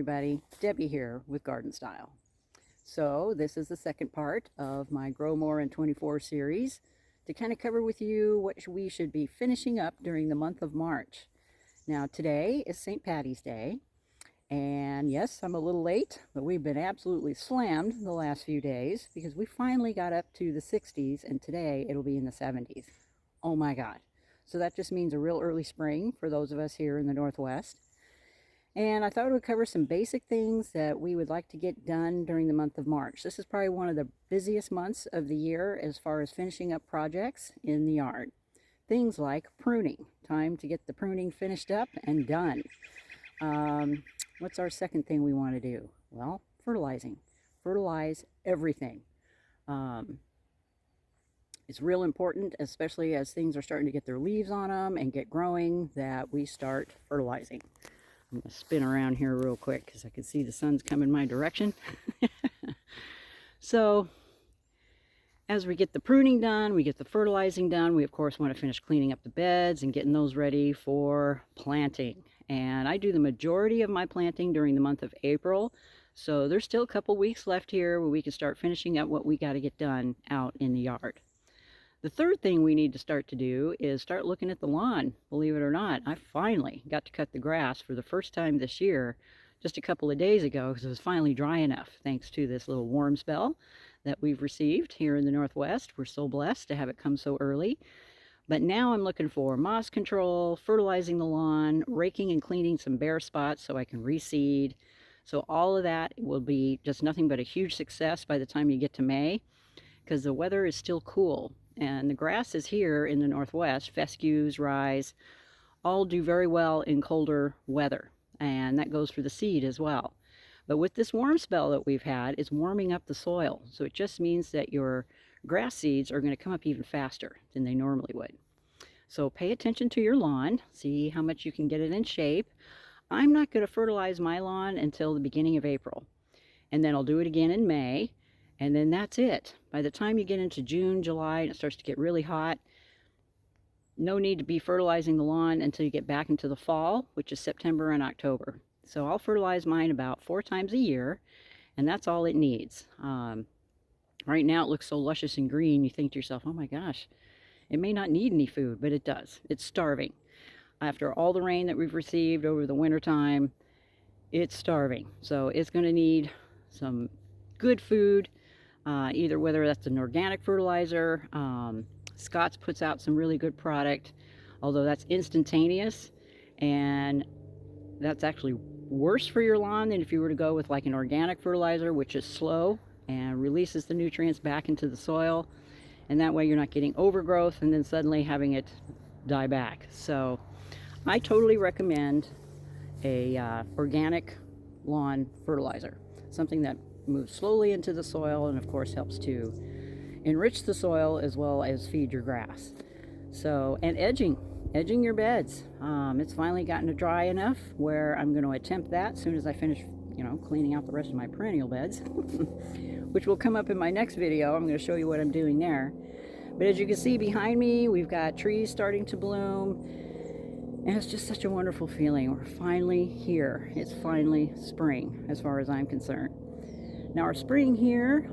everybody, Debbie here with Garden Style. So this is the second part of my Grow More in 24 series to kind of cover with you what we should be finishing up during the month of March. Now today is St. Patty's Day, and yes, I'm a little late, but we've been absolutely slammed the last few days because we finally got up to the 60s, and today it'll be in the 70s. Oh my God. So that just means a real early spring for those of us here in the Northwest. And I thought I would cover some basic things that we would like to get done during the month of March. This is probably one of the busiest months of the year as far as finishing up projects in the yard. Things like pruning. Time to get the pruning finished up and done. What's our second thing we want to do? Well, fertilizing. Fertilize everything. It's real important, especially as things are starting to get their leaves on them and get growing, that we start fertilizing. I'm going to spin around here real quick because I can see the sun's coming my direction. So as we get the pruning done, we get the fertilizing done, we of course want to finish cleaning up the beds and getting those ready for planting. And I do the majority of my planting during the month of April. So there's still a couple weeks left here where we can start finishing up what we got to get done out in the yard. The third thing we need to start to do is start looking at the lawn. Believe it or not, I finally got to cut the grass for the first time this year, just a couple of days ago, because it was finally dry enough, thanks to this little warm spell that we've received here in the Northwest. We're so blessed to have it come so early. But now I'm looking for moss control, fertilizing the lawn, raking and cleaning some bare spots so I can reseed. So all of that will be just nothing but a huge success by the time you get to May, because the weather is still cool. And the grasses here in the Northwest, fescues, rye, all do very well in colder weather. And that goes for the seed as well. But with this warm spell that we've had, it's warming up the soil. So it just means that your grass seeds are going to come up even faster than they normally would. So pay attention to your lawn. See how much you can get it in shape. I'm not going to fertilize my lawn until the beginning of April. And then I'll do it again in May. And then that's it. By the time you get into June, July, and it starts to get really hot, no need to be fertilizing the lawn until you get back into the fall, which is September and October. So I'll fertilize mine about 4 times a year, and that's all it needs. Right now it looks so luscious and green, you think to yourself, oh my gosh, it may not need any food, but it does. It's starving. After all the rain that we've received over the winter time, it's starving. So it's going to need some good food. Either whether that's an organic fertilizer, Scott's puts out some really good product, although that's instantaneous, and that's actually worse for your lawn than if you were to go with like an organic fertilizer, which is slow and releases the nutrients back into the soil, and that way you're not getting overgrowth and then suddenly having it die back. So I totally recommend a organic lawn fertilizer, something that moves slowly into the soil and of course helps to enrich the soil as well as feed your grass. So, and edging your beds. It's finally gotten to dry enough where I'm going to attempt that as soon as I finish, cleaning out the rest of my perennial beds, which will come up in my next video. I'm going to show you what I'm doing there. But as you can see behind me, we've got trees starting to bloom, and it's just such a wonderful feeling. We're finally here. It's finally spring as far as I'm concerned. Now our spring here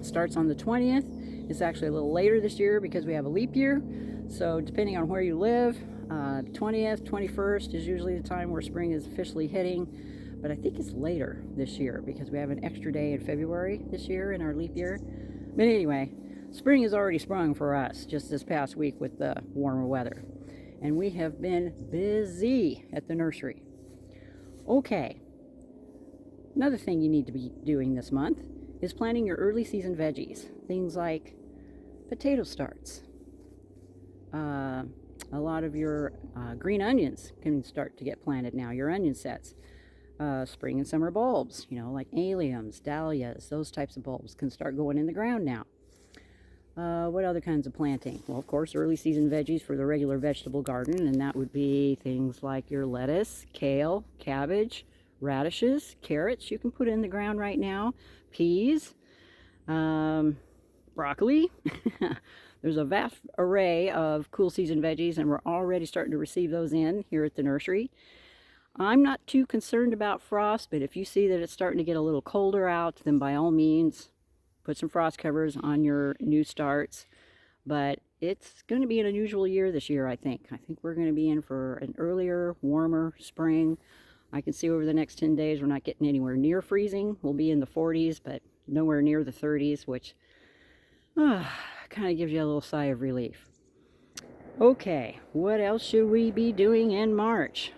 starts on the 20th. It's actually a little later this year because we have a leap year. So depending on where you live, 20th, 21st is usually the time where spring is officially hitting. But I think it's later this year because we have an extra day in February this year in our leap year. But anyway, spring has already sprung for us just this past week with the warmer weather. And we have been busy at the nursery. Okay. Another thing you need to be doing this month is planting your early season veggies. Things like potato starts. A lot of your green onions can start to get planted now, your onion sets. Spring and summer bulbs, like alliums, dahlias, those types of bulbs can start going in the ground now. What other kinds of planting? Well, of course, early season veggies for the regular vegetable garden, and that would be things like your lettuce, kale, cabbage, radishes, carrots you can put in the ground right now, peas, broccoli. There's a vast array of cool season veggies, and we're already starting to receive those in here at the nursery. I'm not too concerned about frost, but if you see that it's starting to get a little colder out, then by all means, put some frost covers on your new starts. But it's going to be an unusual year this year, I think. I think we're going to be in for an earlier, warmer spring. I can see over the next 10 days we're not getting anywhere near freezing. We'll be in the 40s, but nowhere near the 30s, which kind of gives you a little sigh of relief. Okay, what else should we be doing in March?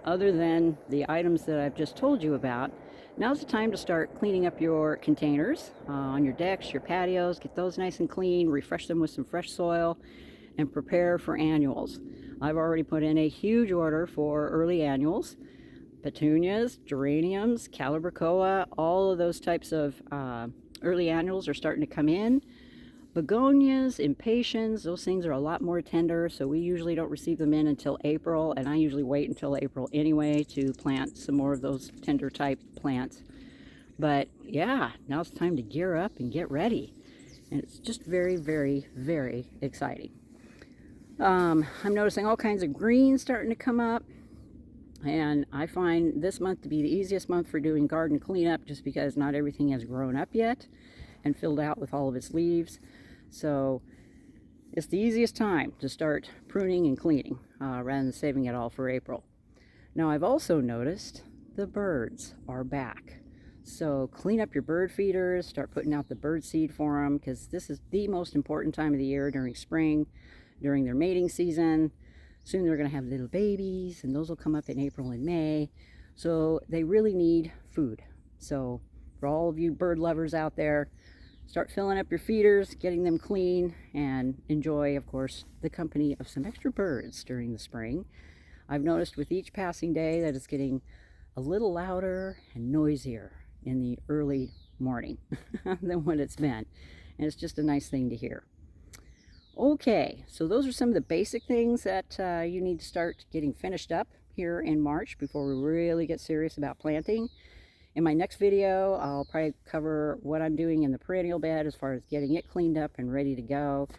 Other than the items that I've just told you about, now's the time to start cleaning up your containers on your decks, your patios. Get those nice and clean, refresh them with some fresh soil, and prepare for annuals. I've already put in a huge order for early annuals. Petunias, geraniums, calibrachoa, all of those types of early annuals are starting to come in. Begonias, impatiens, those things are a lot more tender, so we usually don't receive them in until April, and I usually wait until April anyway to plant some more of those tender type plants. But yeah, now it's time to gear up and get ready, and it's just very, very, very exciting. I'm noticing all kinds of greens starting to come up, and I find this month to be the easiest month for doing garden cleanup just because not everything has grown up yet and filled out with all of its leaves. So it's the easiest time to start pruning and cleaning rather than saving it all for April. Now I've also noticed the birds are back. So clean up your bird feeders, start putting out the bird seed for them, because this is the most important time of the year during spring, during their mating season. Soon they're going to have little babies, and those will come up in April and May. So they really need food. So for all of you bird lovers out there, start filling up your feeders, getting them clean, and enjoy, of course, the company of some extra birds during the spring. I've noticed with each passing day that it's getting a little louder and noisier in the early morning than what it's been. And it's just a nice thing to hear. Okay, so those are some of the basic things that you need to start getting finished up here in March before we really get serious about planting. In my next video, I'll probably cover what I'm doing in the perennial bed as far as getting it cleaned up and ready to go.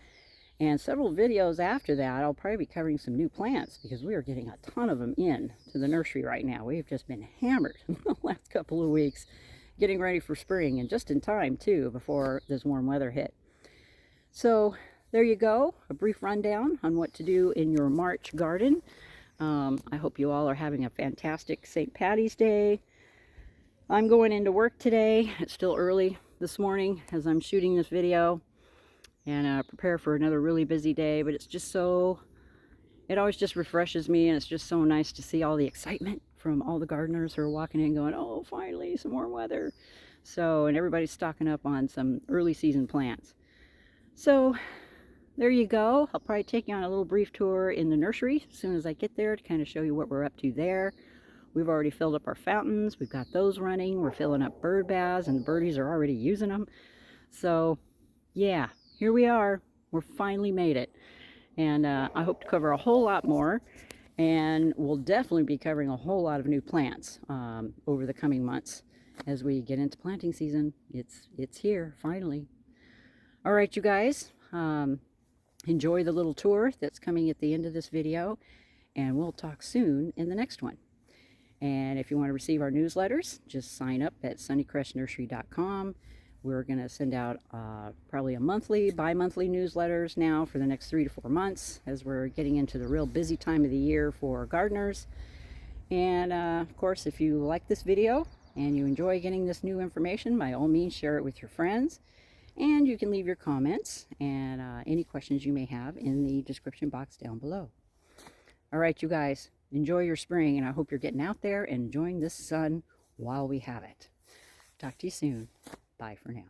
And several videos after that, I'll probably be covering some new plants because we are getting a ton of them in to the nursery right now. We've just been hammered the last couple of weeks getting ready for spring, and just in time too before this warm weather hit. So there you go, a brief rundown on what to do in your March garden. I hope you all are having a fantastic St. Patty's Day. I'm going into work today. It's still early this morning as I'm shooting this video, and prepare for another really busy day, but it's just so, it always just refreshes me, and it's just so nice to see all the excitement from all the gardeners who are walking in going, oh, finally some more weather. So, and everybody's stocking up on some early season plants. So there you go. I'll probably take you on a little brief tour in the nursery as soon as I get there to kind of show you what we're up to there. We've already filled up our fountains. We've got those running. We're filling up bird baths, and the birdies are already using them. So yeah, here we are. We're finally made it. And I hope to cover a whole lot more. And we'll definitely be covering a whole lot of new plants over the coming months as we get into planting season. It's here, finally. All right, you guys. Enjoy the little tour that's coming at the end of this video. And we'll talk soon in the next one. And if you want to receive our newsletters, just sign up at sunnycrestnursery.com. We're going to send out probably a monthly, bi-monthly newsletters now for the next 3 to 4 months as we're getting into the real busy time of the year for gardeners. And of course, if you like this video and you enjoy getting this new information, by all means share it with your friends. And you can leave your comments and any questions you may have in the description box down below. All right, you guys. Enjoy your spring, and I hope you're getting out there and enjoying this sun while we have it. Talk to you soon. Bye for now.